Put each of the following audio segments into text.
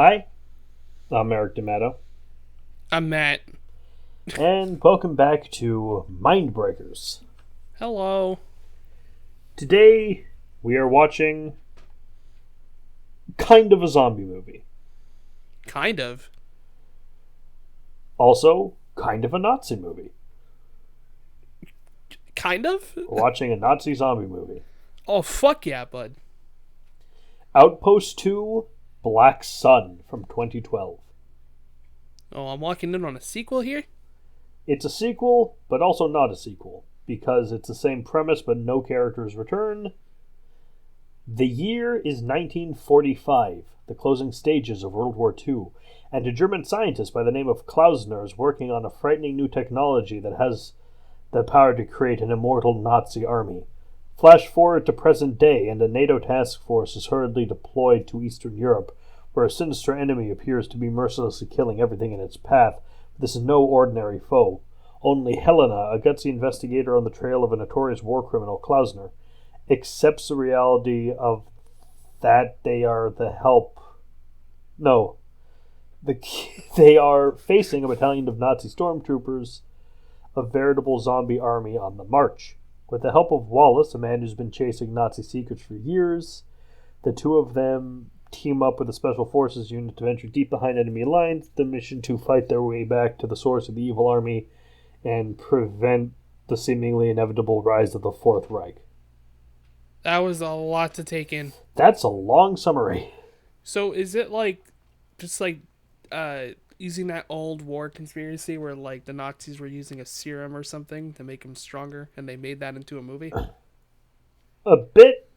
Hi, I'm Eric D'Amato. I'm Matt. And welcome back to Mindbreakers. Hello. Today, we are watching kind of a zombie movie. Kind of. Also, kind of a Nazi movie. Kind of? We're watching a Nazi zombie movie. Oh, fuck yeah, bud. Outpost 2, Black Sun from 2012. Oh, I'm walking in on a sequel here? It's a sequel, but also not a sequel, because it's the same premise but no characters return. The year is 1945, the closing stages of World War II, and a German scientist by the name of Klausner is working on a frightening new technology that has the power to create an immortal Nazi army. Flash forward to present day, and a NATO task force is hurriedly deployed to Eastern Europe, where a sinister enemy appears to be mercilessly killing everything in its path. This is no ordinary foe. Only Helena, a gutsy investigator on the trail of a notorious war criminal, Klausner, accepts the reality of that they are the help. No. They are facing a battalion of Nazi stormtroopers, a veritable zombie army on the march. With the help of Wallace, a man who's been chasing Nazi secrets for years, the two of them team up with a special forces unit to venture deep behind enemy lines, the mission to fight their way back to the source of the evil army and prevent the seemingly inevitable rise of the Fourth Reich. That was a lot to take in. That's a long summary. So is it just using that old war conspiracy where the Nazis were using a serum or something to make them stronger and they made that into a movie? A bit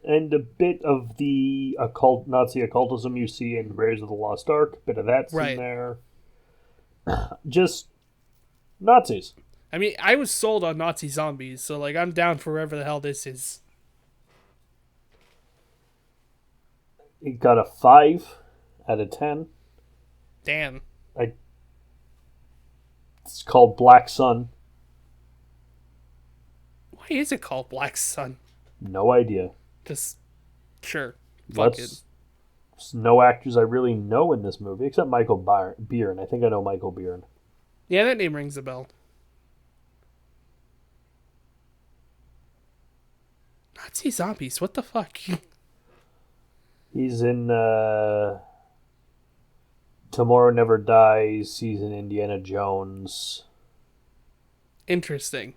of the Nazi occultism you see in Raiders of the Lost Ark. Bit of that's right in there. Just Nazis. I mean, I was sold on Nazi zombies, so I'm down for whatever the hell this is. It got a 5 out of 10. Damn. It's called Black Sun. Why is it called Black Sun? No idea. Just, sure. Fuck it. No actors I really know in this movie, except Michael Byrne. I think I know Michael Byrne. Yeah, that name rings a bell. Nazi zombies, what the fuck? He's in Tomorrow Never Dies. He's in Indiana Jones. Interesting.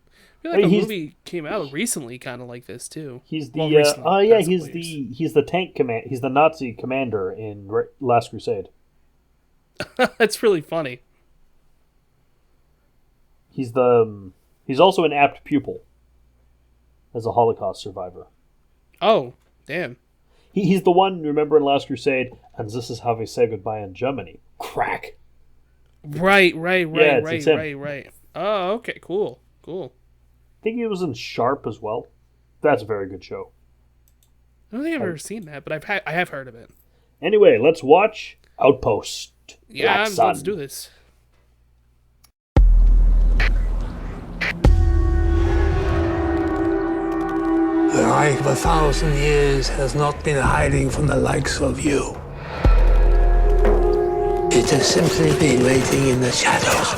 I feel like a movie came out recently, kind of like this too. He's the he's the tank command. He's the Nazi commander in Last Crusade. That's really funny. He's also an apt pupil as a Holocaust survivor. Oh, damn. He's the one, remember in Last Crusade, and this is how we say goodbye in Germany. Crack. Right. Right. Oh, okay, cool. I think he was in Sharp as well. That's a very good show. I don't think I've ever seen that, but I have heard of it. Anyway, let's watch Outpost. Yeah, let's do this. The Reich of 1,000 years has not been hiding from the likes of you. It has simply been waiting in the shadows.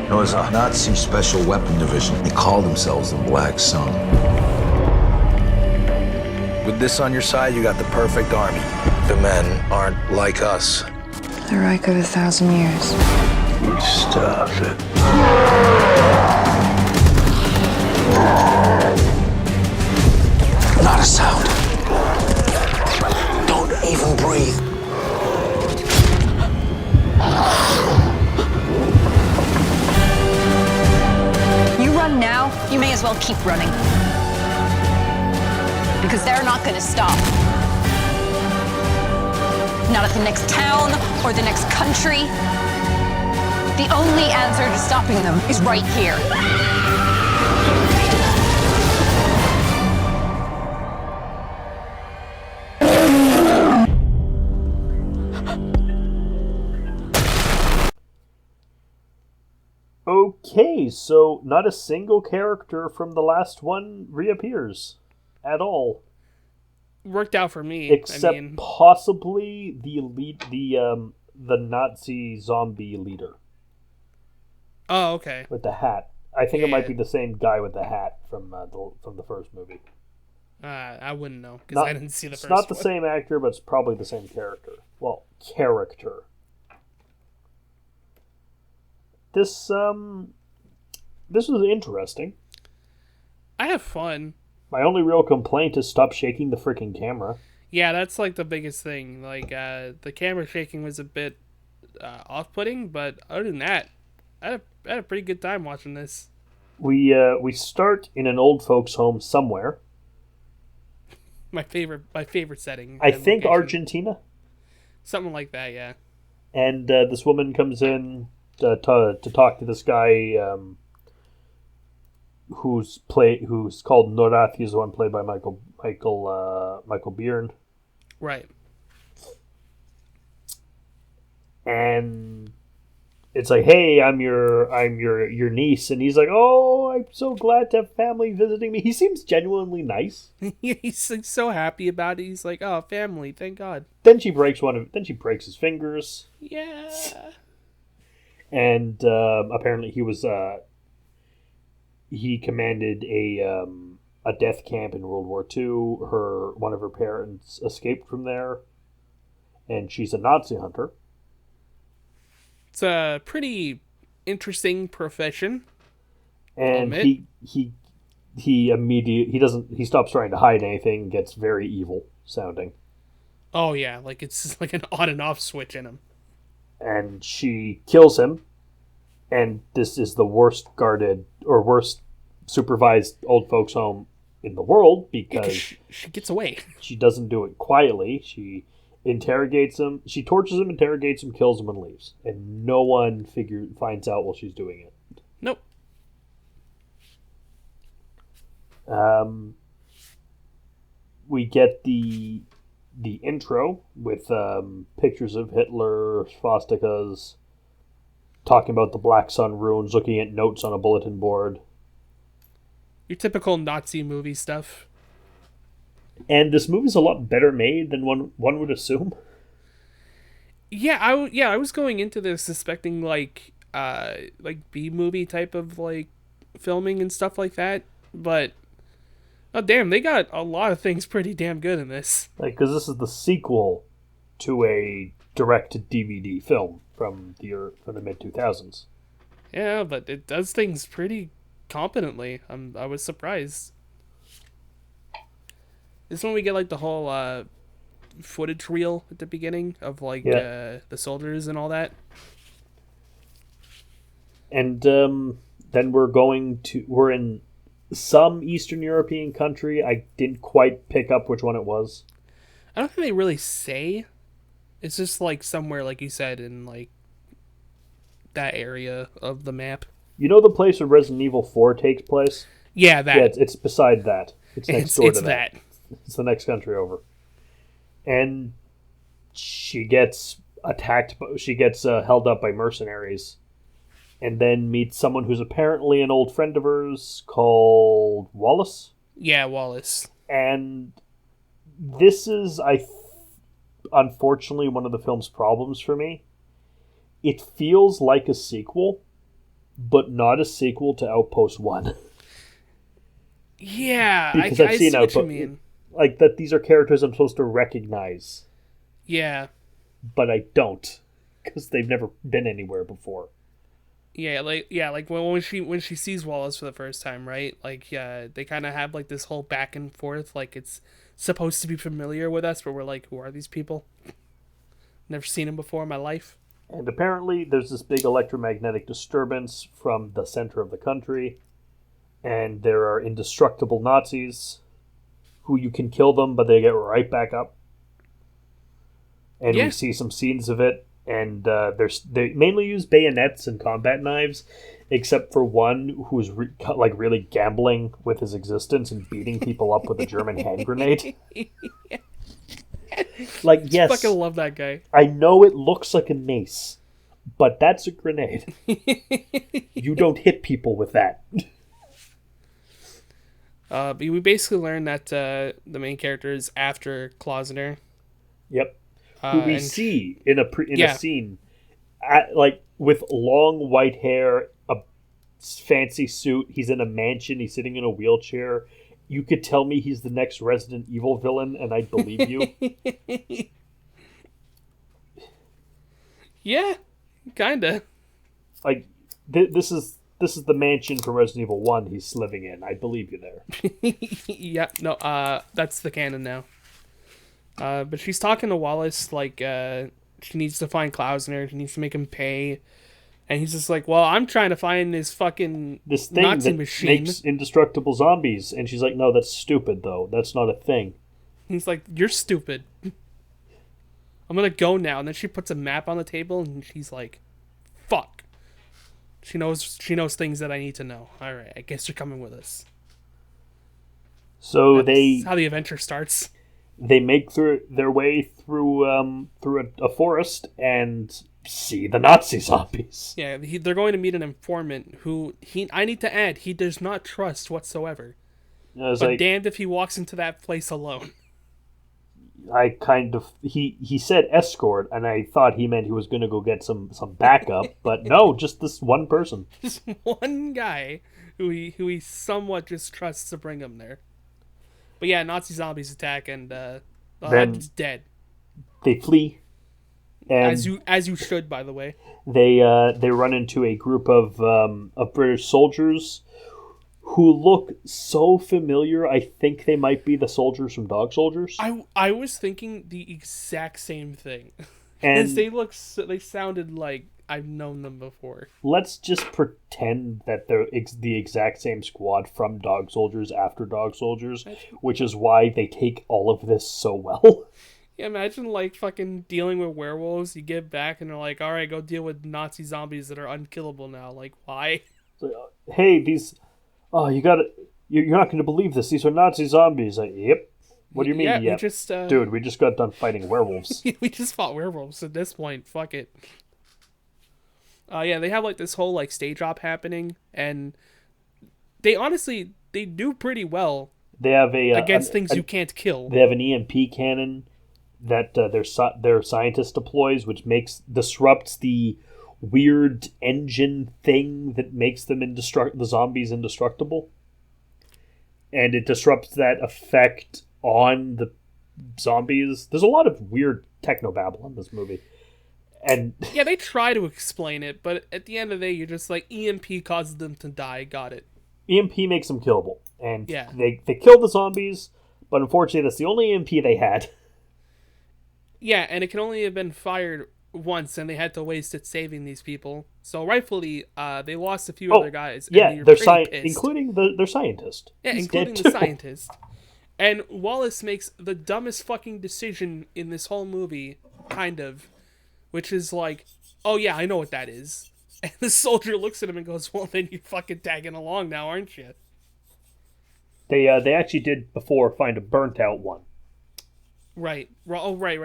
It was a Nazi special weapon division. They called themselves the Black Sun. With this on your side, you got the perfect army. The men aren't like us. The Reich of 1,000 years. We stopped it. Not a sound. Don't even breathe. You run now, you may as well keep running. Because they're not going to stop. Not at the next town or the next country. The only answer to stopping them is right here. Okay, so not a single character from the last one reappears at all. worked out for me. Except possibly the Nazi zombie leader. Oh, okay. With the hat. I think it might Yeah. be the same guy with the hat from the first movie. I wouldn't know because I didn't see the first It's not the one. same actor, but it's probably the same character. Well, character. This was interesting. I have fun. My only real complaint is stop shaking the freaking camera. Yeah, that's like the biggest thing. Like the camera shaking was a bit off-putting, but other than that, I had a pretty good time watching this. We start in an old folks' home somewhere. My favorite setting. I and think location. Argentina. Something like that, yeah. And this woman comes in to talk to this guy who's called Norath. He's the one played by Michael Byrne. Right. And it's like, hey, I'm your niece, and he's like, oh, I'm so glad to have family visiting me. He seems genuinely nice. He's like, so happy about it. He's like, oh, family, thank God. Then she breaks his fingers. Yeah. And apparently he commanded a death camp in World War II. One of her parents escaped from there, and she's a Nazi hunter. It's a pretty interesting profession. And he stops trying to hide anything, gets very evil sounding. Oh yeah, like it's like an on and off switch in him. And she kills him, and this is the worst guarded or worst supervised old folks home in the world because she gets away. She doesn't do it quietly. She interrogates him. She tortures him, interrogates him, kills him, and leaves. And no one finds out while she's doing it. Nope. We get the intro with pictures of Hitler, swastikas, talking about the Black Sun ruins, looking at notes on a bulletin board. Your typical Nazi movie stuff. And this movie's a lot better made than one would assume. Yeah, I was going into this suspecting like B movie type of like filming and stuff like that, but oh damn, they got a lot of things pretty damn good in this. Like, because this is the sequel to a direct-to-DVD film from the mid-2000s. Yeah, but it does things pretty competently. I was surprised. This one we get like the whole footage reel at the beginning of like the soldiers and all that. And then we're in some Eastern European country. I didn't quite pick up which one it was. I don't think they really say. It's just like somewhere, like you said, in like that area of the map. You know the place where Resident Evil 4 takes place? Yeah, that. Yeah, it's beside that. It's next door to that. It's the next country over. And she gets attacked. She gets held up by mercenaries. And then meets someone who's apparently an old friend of hers called Wallace. Yeah, Wallace. And this is, unfortunately, one of the film's problems for me. It feels like a sequel, but not a sequel to Outpost 1. Yeah, because I I've seen see what you Outpost. mean. Like, that these are characters I'm supposed to recognize. Yeah. But I don't, because they've never been anywhere before. Yeah, like when she sees Wallace for the first time, right? Like, they kind of have like this whole back and forth. Like, it's supposed to be familiar with us, but we're like, who are these people? Never seen them before in my life. And apparently, there's this big electromagnetic disturbance from the center of the country, and there are indestructible Nazis who you can kill them, but they get right back up. And we see some scenes of it. And they mainly use bayonets and combat knives, except for one who's really gambling with his existence and beating people up with a German hand grenade. Like, yes, I fucking love that guy. I know it looks like a mace, but that's a grenade. You don't hit people with that. But we basically learn that the main character is after Klausner. Yep. Who we and see in a Yeah. scene, like with long white hair, a fancy suit. He's in a mansion. He's sitting in a wheelchair. You could tell me he's the next Resident Evil villain, and I'd believe you. Yeah, kinda. Like this is the mansion from Resident Evil 1 he's living in. I believe you there. Yeah, no, that's the canon now. But she's talking to Wallace like she needs to find Klausner. She needs to make him pay. And he's just like, well, I'm trying to find this fucking This thing Nazi that machine. makes indestructible zombies. And she's like, no, that's stupid, though. That's not a thing. He's like, you're stupid. I'm gonna go now. And then she puts a map on the table, and she's like, fuck. She knows things that I need to know. All right, I guess you're coming with us. So That's how the adventure starts. they make their way through a forest and see the Nazi zombies. Yeah, they're going to meet an informant who I need to add, he does not trust whatsoever. I was But like, damned if he walks into that place alone. I kind of he said escort, and I thought he meant he was going to go get some backup, but no, just this one person. Just one guy who he somewhat just trusts to bring him there. But yeah, Nazi zombies attack, and it's dead. They flee, and As you should, by the way. they run into a group of British soldiers who look so familiar. I think they might be the soldiers from Dog Soldiers. I was thinking the exact same thing. And they sounded like I've known them before. let's just pretend that they're the exact same squad from Dog Soldiers after Dog Soldiers, which is why they take all of this so well. Yeah, imagine like fucking dealing with werewolves. You get back and they're like, all right, go deal with Nazi zombies that are unkillable now. Like, why? Hey, these... Oh, you're not going to believe this. These are Nazi zombies. Like, yep. What do you mean, Yeah, yep? Dude, we just got done fighting werewolves. we just fought werewolves at this point. Fuck it. Yeah, they have like this whole like stage op happening, and they honestly do pretty well. They have against things you can't kill. They have an EMP cannon that their scientist deploys, which disrupts the weird engine thing that makes them the zombies indestructible, and it disrupts that effect on the zombies. There's a lot of weird technobabble in this movie, and yeah, they try to explain it, but at the end of the day, you're just like, EMP causes them to die. Got it. EMP makes them killable, and yeah, they kill the zombies, but unfortunately, that's the only EMP they had. Yeah, and it can only have been fired once, and they had to waste it saving these people. So rightfully, they lost a few other guys. Yeah, and including their scientist. Yeah, He's including dead the too. scientist. And Wallace makes the dumbest fucking decision in this whole movie, kind of, which is like, oh yeah, I know what that is. And the soldier looks at him and goes, well, then you're fucking tagging along now, aren't you? They actually did before find a burnt out one. Right. Oh, right.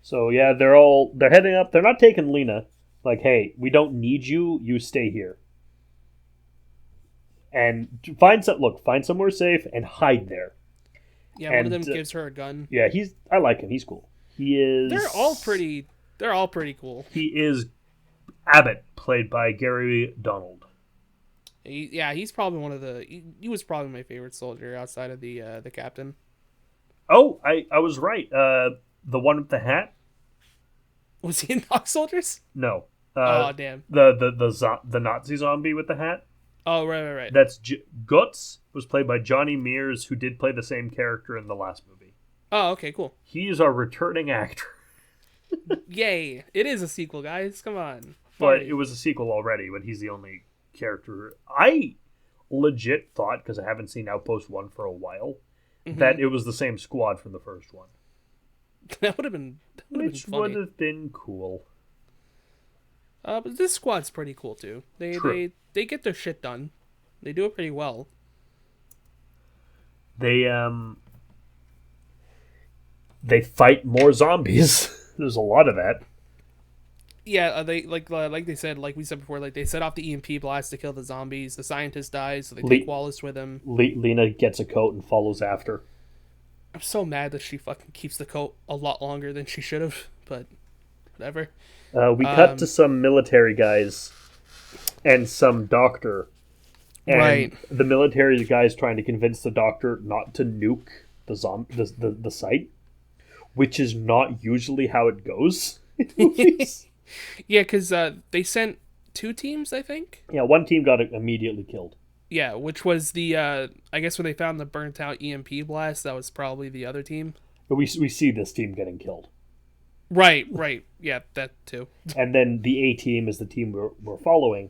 So yeah, they're heading up. They're not taking Lena. Like, hey, we don't need you. You stay here. And find somewhere safe and hide there. Yeah, one of them gives her a gun. Yeah, I like him. He's cool. He is. They're all pretty cool. He is Abbott, played by Gary Donald. He's probably one of the. He was probably my favorite soldier outside of the captain. Oh, I was right. The one with the hat. Was he in Dog Soldiers? No. Oh damn. The Nazi zombie with the hat. Oh right. That's Guts was played by Johnny Mears, who did play the same character in the last movie. Oh okay, cool. He's a returning actor. Yay! It is a sequel, guys. Come on. But it was a sequel already, but he's the only character. I legit thought, because I haven't seen Outpost 1 for a while, that it was the same squad from the first one. That would have been would have been cool. But this squad's pretty cool too. They get their shit done. They do it pretty well. They fight more zombies. There's a lot of that. Yeah, they like they said, like we said before, like they set off the EMP blast to kill the zombies. The scientist dies, so they take Wallace with him. Lena gets a coat and follows after. I'm so mad that she fucking keeps the coat a lot longer than she should have, but whatever. We cut to some military guys and some doctor. And right. The military guys trying to convince the doctor not to nuke the site, which is not usually how it goes in movies. Yeah, because they sent 2 teams, I think. Yeah, one team got immediately killed. Yeah, which was the, I guess when they found the burnt out EMP blast, that was probably the other team. But we see this team getting killed. Right. Yeah, that too. And then the A team is the team we're following.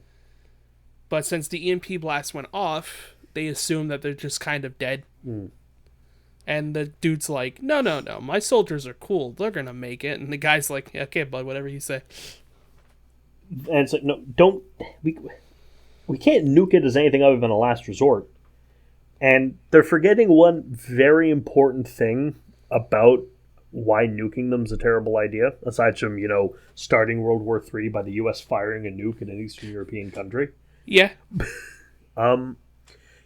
But since the EMP blast went off, they assume that they're just kind of dead. Mm. And the dude's like, no, my soldiers are cool. They're going to make it. And the guy's like, yeah, okay, bud, whatever you say. And it's like, no, don't... We can't nuke it as anything other than a last resort. And they're forgetting one very important thing about why nuking them's a terrible idea, aside from, starting World War III by the U.S. firing a nuke in an Eastern European country. Yeah.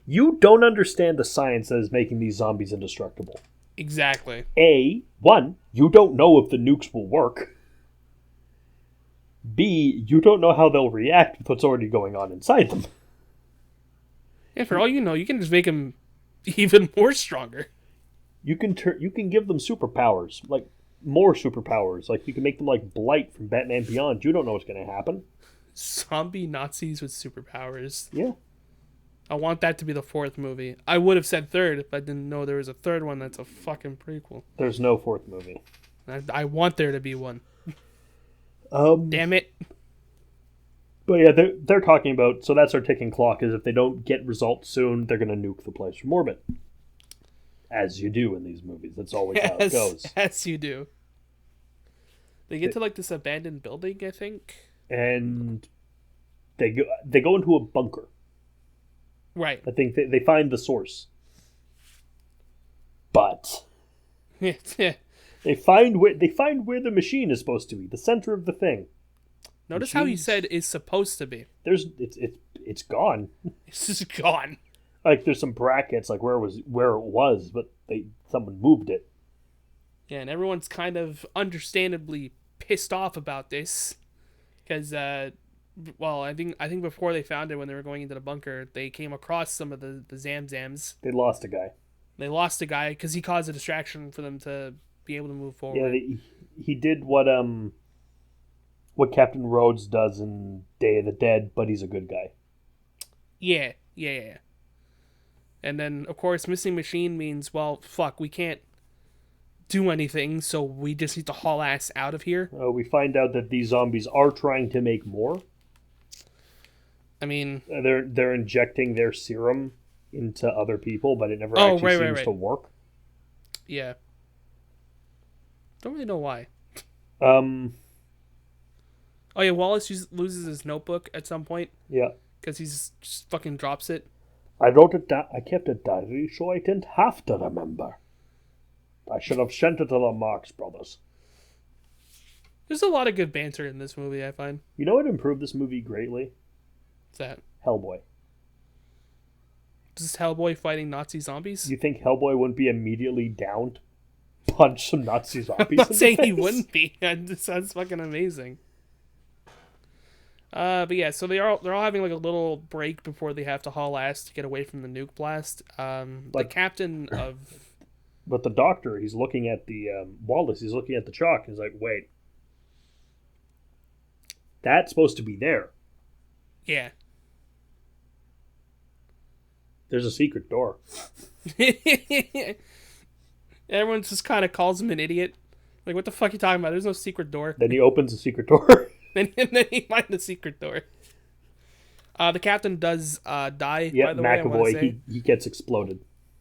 You don't understand the science that is making these zombies indestructible. Exactly. One, you don't know if the nukes will work. B, you don't know how they'll react with what's already going on inside them. Yeah, for all you know, you can just make them even more stronger. You can give them superpowers, like more superpowers. Like you can make them like Blight from Batman Beyond. You don't know what's going to happen. Zombie Nazis with superpowers. Yeah. I want that to be the 4th movie. I would have said 3rd if I didn't know there was a 3rd one that's a fucking prequel. There's no 4th movie. I want there to be one. Damn it. But yeah, they're talking about, so that's our ticking clock, is if they don't get results soon, they're going to nuke the place from orbit. As you do in these movies. That's always how it goes. As you do. They get to like this abandoned building, I think. And they go into a bunker. Right. I think they find the source. But they find where the machine is supposed to be, the center of the thing. Notice how he said is supposed to be. It's gone. It's just gone. Like there's some brackets like where it was, but someone moved it. Yeah, and everyone's kind of understandably pissed off about this because I think before they found it, when they were going into the bunker, they came across some of the Zamzams. They lost a guy. They lost a guy because he caused a distraction for them to be able to move forward. Yeah, he did what Captain Rhodes does in Day of the Dead, but he's a good guy. Yeah. And then, of course, missing machine means, well, fuck, we can't do anything, so we just need to haul ass out of here. We find out that these zombies are trying to make more. I mean... They're injecting their serum into other people, but it never actually seems to work. Yeah. Don't really know why. Oh yeah, Wallace loses his notebook at some point. Yeah. Because he just fucking drops it. I wrote it down. I kept a diary so I didn't have to remember. I should have sent it to the Marx Brothers. There's a lot of good banter in this movie, I find. You know what improved this movie greatly? What's that? Hellboy. Is this Hellboy fighting Nazi zombies? You think Hellboy wouldn't be immediately down to punch some Nazi zombies? I'm not saying he wouldn't be. That sounds fucking amazing. But yeah, so they're all having like a little break before they have to haul ass to get away from the nuke blast. The captain of... But the doctor, he's looking at the... Wallace, he's looking at the chalk. He's like, wait. That's supposed to be there. Yeah. There's a secret door. Everyone just kind of calls him an idiot. Like, what the fuck are you talking about? There's no secret door. Then he opens the secret door. and then he finds the secret door. The captain does die, by the way. McAvoy, he gets exploded.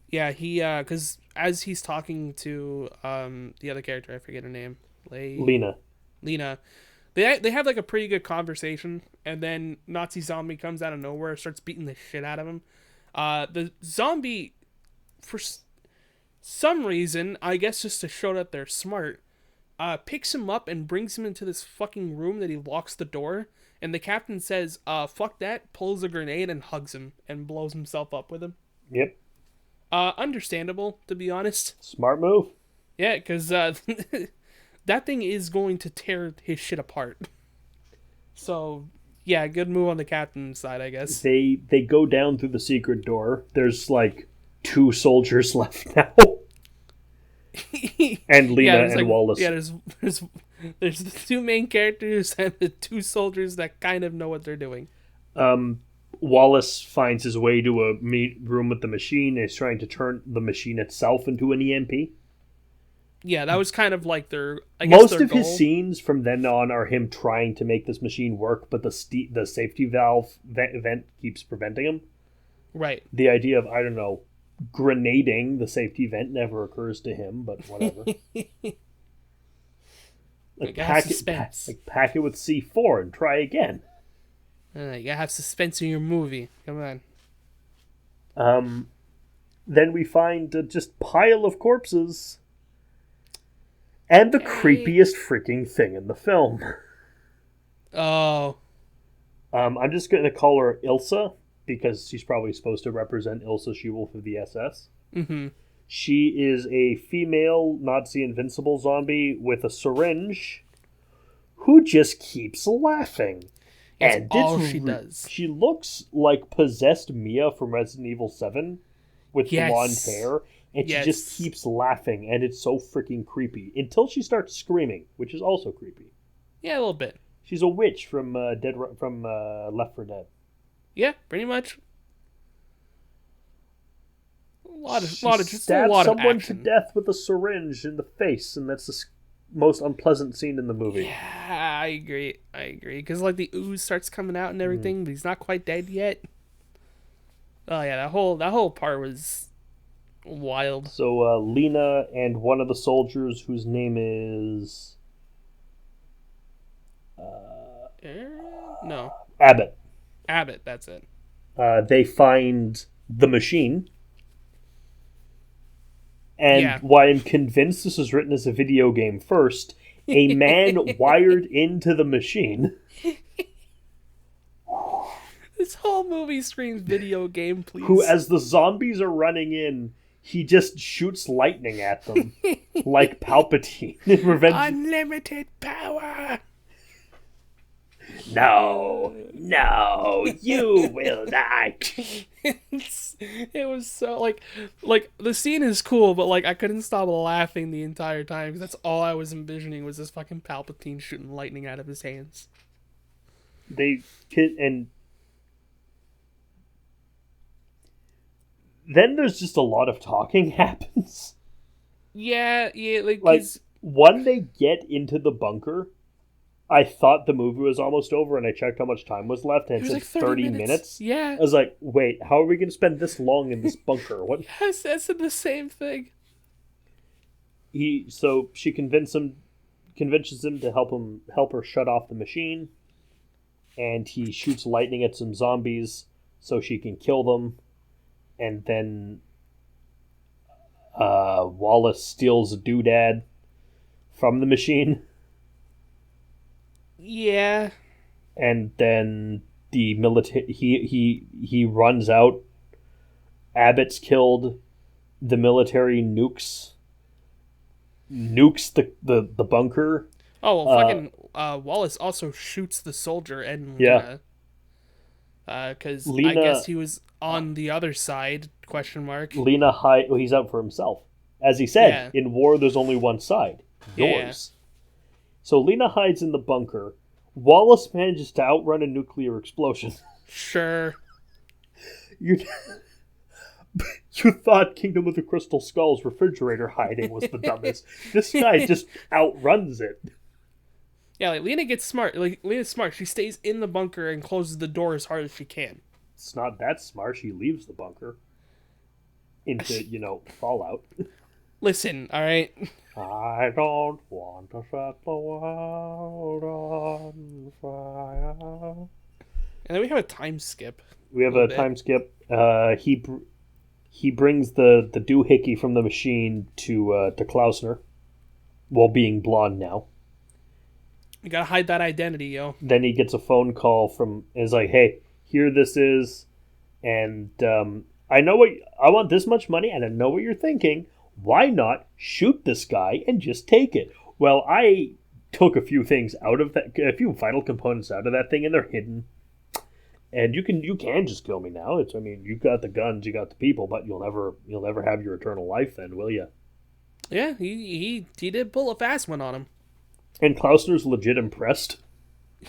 Yeah, he, because as he's talking to the other character, I forget her name. Lena. They have like a pretty good conversation, and then Nazi zombie comes out of nowhere, starts beating the shit out of him. The zombie, for some reason, I guess just to show that they're smart, picks him up and brings him into this fucking room that he locks the door. And the captain says, fuck that, pulls a grenade and hugs him and blows himself up with him. Yep. Understandable, to be honest. Smart move. Yeah, because that thing is going to tear his shit apart. So, yeah, good move on the captain's side, I guess. They go down through the secret door. There's, like, 2 soldiers left now. And Lena and Wallace. Yeah, there's the 2 main characters and the 2 soldiers that kind of know what they're doing. Wallace finds his way to a room with the machine and is trying to turn the machine itself into an EMP. Yeah, that was kind of like their Most of goal. his scenes from then on are him trying to make this machine work, but the safety valve vent keeps preventing him. Right. The idea of, I don't know, grenading the safety vent never occurs to him, but whatever. Pack it with C4 and try again. You gotta have suspense in your movie. Come on. Then we find a just pile of corpses. And the creepiest freaking thing in the film. Oh. I'm just going to call her Ilsa, because she's probably supposed to represent Ilsa She-Wolf of the SS. Mm-hmm. She is a female Nazi invincible zombie with a syringe who just keeps laughing. That's all she does. She looks like possessed Mia from Resident Evil 7 with blonde hair. And she just keeps laughing, and it's so freaking creepy. Until she starts screaming, which is also creepy. Yeah, a little bit. She's a witch from Left 4 Dead. Yeah, pretty much. A lot of someone action. to death with a syringe in the face, and that's the most unpleasant scene in the movie. Yeah, I agree. Because like the ooze starts coming out and everything, but he's not quite dead yet. Oh yeah, that whole part was wild. So Lena and one of the soldiers, whose name is Abbott. Abbott, that's it. They find the machine. And why I'm convinced this was written as a video game first, a man wired into the machine. This whole movie screams video game, please. Who, as the zombies are running in, he just shoots lightning at them. Like Palpatine in Revenge. Unlimited power! No, you will die. It was so like the scene is cool, but like I couldn't stop laughing the entire time because that's all I was envisioning was this fucking Palpatine shooting lightning out of his hands. And then there's just a lot of talking happens. Yeah, like when they get into the bunker, I thought the movie was almost over, and I checked how much time was left, and it said like 30 minutes. Yeah. I was like, wait, how are we going to spend this long in this bunker? What? Yes, I said the same thing. So she convinces him to help her shut off the machine, and he shoots lightning at some zombies so she can kill them, and then Wallace steals a doodad from the machine. Yeah. And then the military he runs out. Abbott's killed. The military nukes the bunker. Oh, well, fucking Wallace also shoots the soldier and Lena. Because I guess he was on the other side, question mark. Lena he's out for himself. As he said, in war there's only one side. Yours. Yeah. So Lena hides in the bunker. Wallace manages to outrun a nuclear explosion. Sure. You thought Kingdom of the Crystal Skull's refrigerator hiding was the dumbest. This guy just outruns it. Yeah, like Lena gets smart. Like Lena's smart. She stays in the bunker and closes the door as hard as she can. It's not that smart. She leaves the bunker into, fallout. Listen, all right. I don't want to set the world on fire. And then we have a time skip. We have a time skip. He brings the doohickey from the machine to Klausner, while being blonde now. You gotta hide that identity, yo. Then he gets a phone call from, is like, hey, here this is, and I want this much money, and I know what you're thinking. Why not shoot this guy and just take it? Well, I took a few things out of that, a few vital components out of that thing, and they're hidden. And you can just kill me now. You've got the guns, you got the people, but you'll never have your eternal life then, will you? Yeah, he did pull a fast one on him. And Klausner's legit impressed.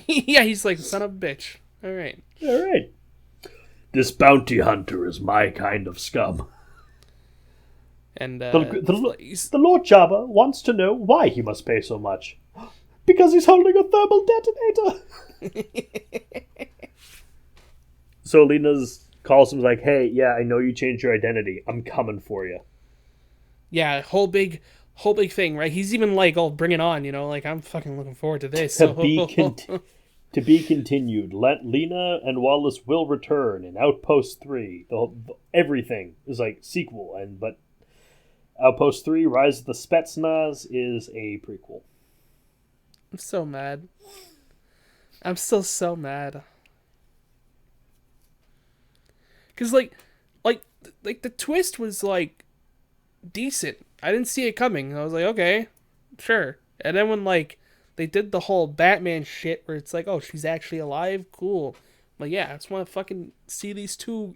Yeah, he's like, son of a bitch. All right. This bounty hunter is my kind of scum. And the Lord Jabba wants to know why he must pay so much. Because he's holding a thermal detonator. So Lena's calls him like, hey, yeah, I know you changed your identity. I'm coming for you. Yeah, whole big thing, right? He's even like, oh, bring it on, like, I'm fucking looking forward to this. To be continued. Lena and Wallace will return in Outpost 3. Everything is like sequel, but Outpost 3, Rise of the Spetsnaz, is a prequel. I'm so mad. I'm still so mad. Because, like the twist was, like, decent. I didn't see it coming. I was like, okay, sure. And then when, like, they did the whole Batman shit where it's like, oh, she's actually alive? Cool. I'm like, yeah, I just want to fucking see these two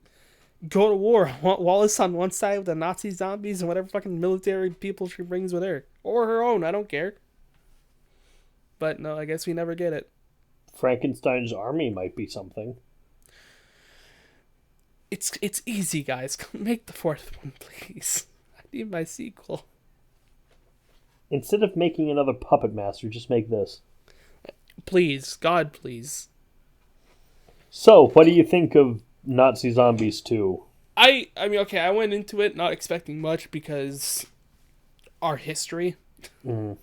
go to war. Wallace on one side with the Nazi zombies and whatever fucking military people she brings with her. Or her own, I don't care. But no, I guess we never get it. Frankenstein's army might be something. It's easy, guys. Make the fourth one, please. I need my sequel. Instead of making another Puppet Master, just make this. Please. God, please. So, what do you think of Nazi Zombies 2? I mean, okay, I went into it not expecting much because our history. Mm.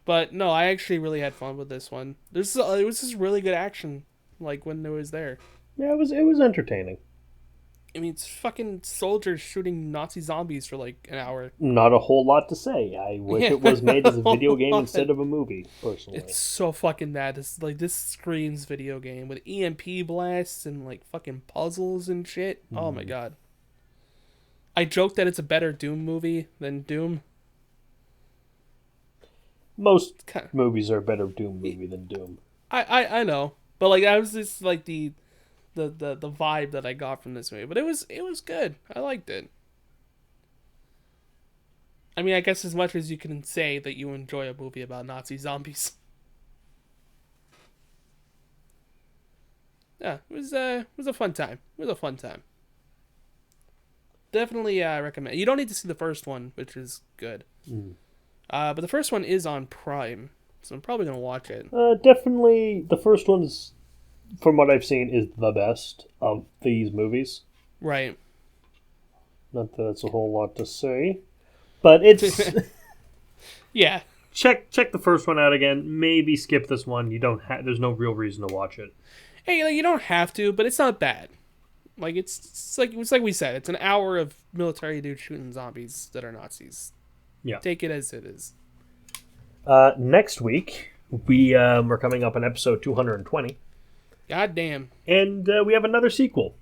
But no, I actually really had fun with this one. It was just really good action, like, when it was there. Yeah, it was entertaining. I mean, it's fucking soldiers shooting Nazi zombies for like an hour. Not a whole lot to say. I wish it was made as a video game instead of a movie, personally. It's so fucking bad. This screams video game with EMP blasts and like fucking puzzles and shit. Oh my god. I joke that it's a better Doom movie than Doom. Most movies are a better Doom movie than Doom. I know, but like that was just like the vibe that I got from this movie. But it was good. I liked it. I mean, I guess as much as you can say that you enjoy a movie about Nazi zombies. Yeah, it was a fun time. It was a fun time. Definitely recommend. You don't need to see the first one, which is good. But the first one is on Prime, so I'm probably gonna watch it. Definitely, the first one's, from what I've seen, is the best of these movies. Right. Not that that's a whole lot to say, but it's yeah. Check the first one out again. Maybe skip this one. You don't there's no real reason to watch it. Hey, like, you don't have to, but it's not bad. Like it's like we said, it's an hour of military dudes shooting zombies that are Nazis. Yeah. Take it as it is. Next week we're coming up on episode 220. God damn. And we have another sequel.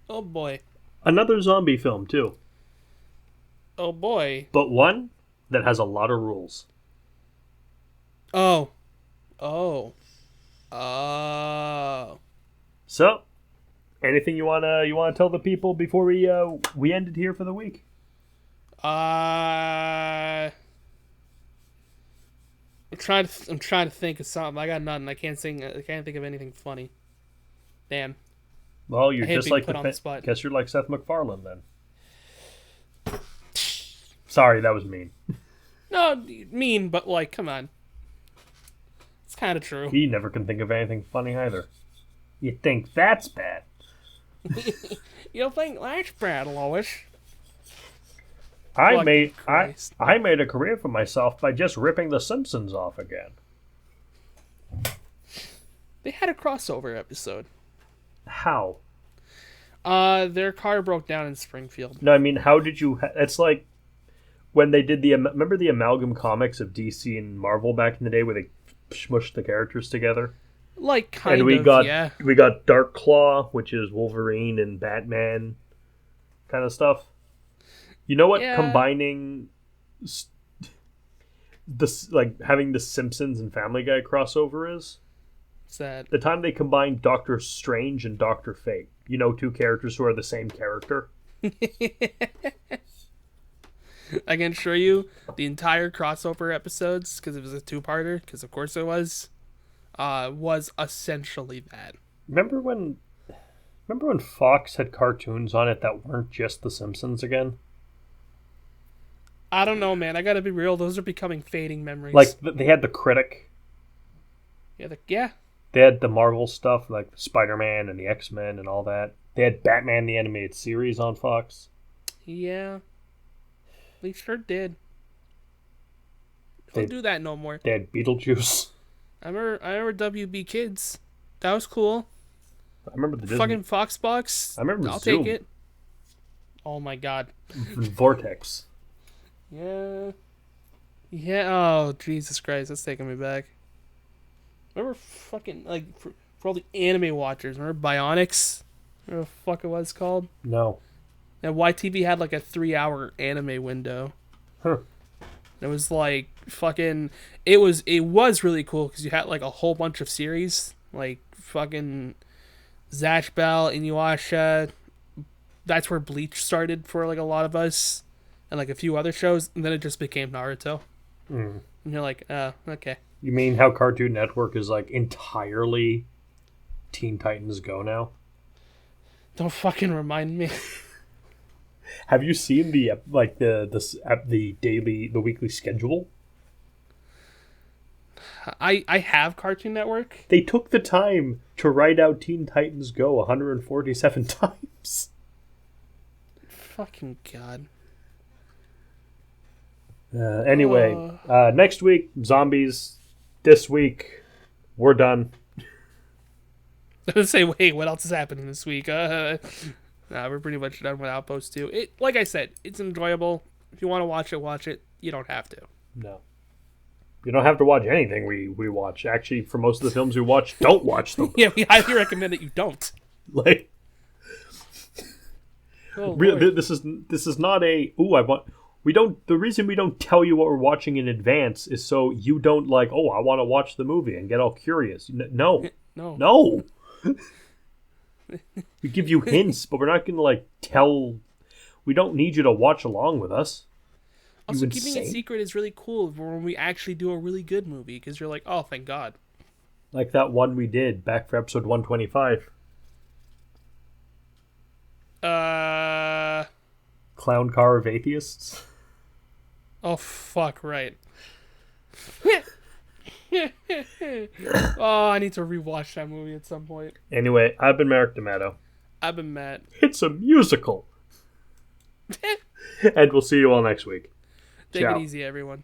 Oh boy. Another zombie film too. Oh boy. But one that has a lot of rules. Oh. So, anything you wanna tell the people before we end it here for the week? I'm trying to think of something. I got nothing. I can't think of anything funny. Damn. Well, you're just like put on the spot. Guess you're like Seth MacFarlane then. Sorry, that was mean. No, mean, but like, come on. It's kind of true. He never can think of anything funny either. You think that's bad? You don't think that's bad, Lois? I made a career for myself by just ripping The Simpsons off again. They had a crossover episode. How? Their car broke down in Springfield. No, I mean, how did you... It's like... when they did remember the amalgam comics of DC and Marvel back in the day where they smushed the characters together? Like, kind and we of, got, yeah. We got Dark Claw, which is Wolverine and Batman kind of stuff. You know what combining this, like, having the Simpsons and Family Guy crossover is? What's that? The time they combined Doctor Strange and Doctor Fate. You know, two characters who are the same character. I can assure you, the entire crossover episodes, because it was a two-parter, because of course it was essentially that. Remember when Fox had cartoons on it that weren't just The Simpsons again? I don't know, man. I gotta be real. Those are becoming fading memories. Like, they had The Critic. Yeah. They had the Marvel stuff, like Spider-Man and the X-Men and all that. They had Batman the Animated Series on Fox. Yeah. They sure did. Don't do that no more. They had Beetlejuice. I remember WB Kids. That was cool. I remember the Disney. Fucking Foxbox. I remember I'll Zoom. take it. Oh my god. Vortex. Yeah. Yeah. Oh, Jesus Christ. That's taking me back. Remember fucking, like, for all the anime watchers, remember Bionics? Remember what the fuck it was called? No. And YTV had, like, a 3-hour anime window. Huh. It was, like, fucking... It was really cool, because you had, like, a whole bunch of series. Like, fucking Zatch Bell, Inuyasha. That's where Bleach started for, like, a lot of us. And, like, a few other shows. And then it just became Naruto. And you're like, oh, okay. You mean how Cartoon Network is, like, entirely Teen Titans Go now? Don't fucking remind me. Have you seen the weekly schedule? I have Cartoon Network. They took the time to write out Teen Titans Go 147 times. Fucking God. Anyway, next week, zombies. This week, we're done. Let's say, wait, what else is happening this week? We're pretty much done with Outpost 2. Like I said, it's enjoyable. If you want to watch it. You don't have to. No. You don't have to watch anything we watch. Actually, for most of the films we watch, don't watch them. Yeah, we highly recommend that you don't. Like, Lord. this is not a, ooh, I want... The reason we don't tell you what we're watching in advance is so you don't like, oh, I want to watch the movie and get all curious. No. No. We give you hints, but we're not going to, like, tell... We don't need you to watch along with us. Also, keeping it secret is really cool when we actually do a really good movie, because you're like, oh, thank God. Like that one we did back for episode 125. Clown Car of Atheists. Oh, fuck, right. Oh, I need to rewatch that movie at some point. Anyway, I've been Merrick D'Amato. I've been Matt. It's a musical. And we'll see you all next week. Take it easy, everyone.